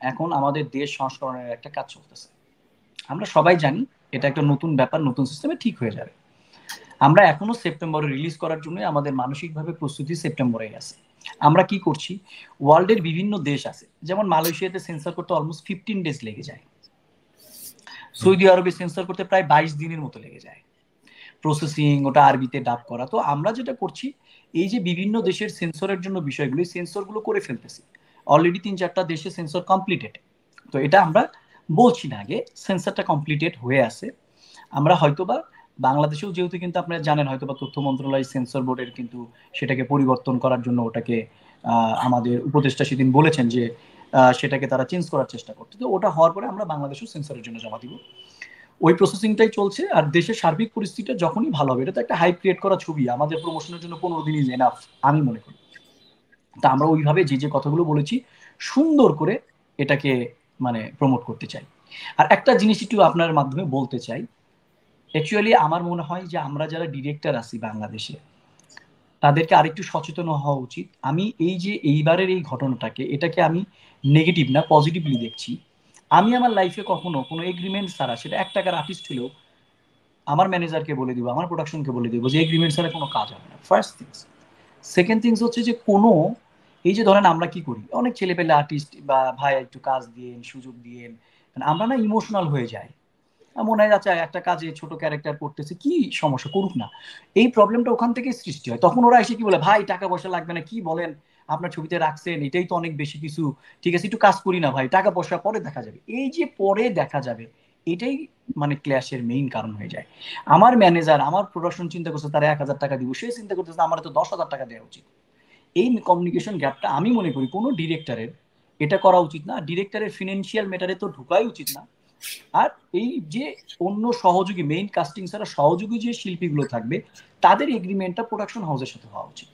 এখন আমাদের দেশ সংস্করণের একটা কাজ চলতেছে। আমরা সবাই জানি এটা একটা নতুন ব্যাপার, নতুন সিস্টেমে ঠিক হয়ে যাবে। আমরা এখনো সেপ্টেম্বরে রিলিজ করার জন্য আমাদের মানসিকভাবে প্রস্তুতি সেপ্টেম্বরে আছে। আমরা কি করছি, ওয়ার্ল্ডের বিভিন্ন দেশ আছে, যেমন মালয়েশিয়াতে সেন্সর করতে অলমোস্ট 15 ডেজ লেগে যায়, সৌদি আরবে সেন্সর করতে প্রায় 22 দিনের মতো লেগে যায়, প্রসেসিং, ওটা আরবিতে ডাব করা। তো আমরা যেটা করছি, এই যে বিভিন্ন দেশের সেন্সরের জন্য বিষয়গুলো, সেন্সরগুলো করে ফেলতেছি। অলরেডি 3-4টা দেশে সেন্সর কমপ্লিটেড। তো এটা আমরা বলছি না আগে, সেন্সরটা কমপ্লিটেড হয়ে আছে। আমরা হয়তোবা বাংলাদেশেও যেহেতু কিন্তু আপনারা জানেন হয়তোবা তথ্য মন্ত্রণালয় সেন্সর বোর্ডের কিন্তু সেটাকে পরিবর্তন করার জন্য ওটাকে আমাদের উপদেষ্টা সেদিন বলেছেন যে সেটাকে তারা চেঞ্জ করার চেষ্টা করতে। তো ওটা হওয়ার পরে আমরা বাংলাদেশেও সেন্সরের জন্য জমা দিব। ওই প্রসেসিংটাই চলছে। আর দেশের সার্বিক পরিস্থিতিটা যখনই ভালো হবে, এটা তো একটা হাইপ ক্রিয়েট করা ছবি, আমাদের প্রমোশনের জন্য 15 দিন ইজ এনাফ আমি মনে করি। তা আমরা ওইভাবে যে যে কথাগুলো বলেছি সুন্দর করে এটাকে মানে প্রমোট করতে চাই। আর একটা জিনিস একটু আপনার মাধ্যমে বলতে চাই, অ্যাকচুয়ালি আমার মনে হয় যে আমরা যারা ডিরেক্টর আছি বাংলাদেশে, তাদেরকে আরেকটু সচেতন হওয়া উচিত। আমি এই যে এইবারের এই ঘটনাটাকে, এটাকে আমি নেগেটিভ না পজিটিভলি দেখছি। আমি আমার লাইফে কখনো কোনো এগ্রিমেন্ট ছাড়া, সেটা 1 টাকার আর্টিস্ট হলেও, আমার ম্যানেজারকে বলে দিব, আমার প্রোডাকশনকে বলে দিব যে এগ্রিমেন্ট ছাড়া কোনো কাজ হবে না, ফার্স্ট থিংস। সেকেন্ড থিংস হচ্ছে যে কোনো, এই যে ধরেন আমরা কি করি, অনেক ছেলে পেলে আর্টিস্ট বা ভাই একটু কাজ দিয়েন, সুযোগ দিয়েন, মানে আমরা না ইমোশনাল হয়ে যাই। মনে হয় আচ্ছা একটা কাজে ছোট ক্যারেক্টার করতেছে, কি সমস্যা, করুক না। এই প্রবলেমটা ওখান থেকেই সৃষ্টি হয়। তখন ওরা এসে কি বলে, ভাই টাকা পয়সা লাগবে না, কি বলেন, আপনার ছবিতে রাখছেন এটাই তো অনেক বেশি কিছু, ঠিক আছে একটু কাজ করি না ভাই, টাকা পয়সা পরে দেখা যাবে। এই যে পরে দেখা যাবে, এটাই মানে ক্ল্যাশের মেইন কারণ হয়ে যায়। আমার ম্যানেজার আমার প্রোডাকশন চিন্তা করছে তার 1,000 টাকা দিব, সে চিন্তা করতেছে আমার তো 10,000 টাকা দেওয়া উচিত। এই কমিউনিকেশন গ্যাপটা আমি মনে করি কোনো ডিরেক্টরের এটা করা উচিত না। ডিরেক্টরের ফিনান্সিয়াল ম্যাটারে তো ঢুকাই উচিত না। আর এই যে অন্য সহযোগী, মেইন কাস্টিং ছাড়া সহযোগী যে শিল্পীগুলো থাকবে, তাদের এগ্রিমেন্টটা প্রোডাকশন হাউসের সাথে হওয়া উচিত।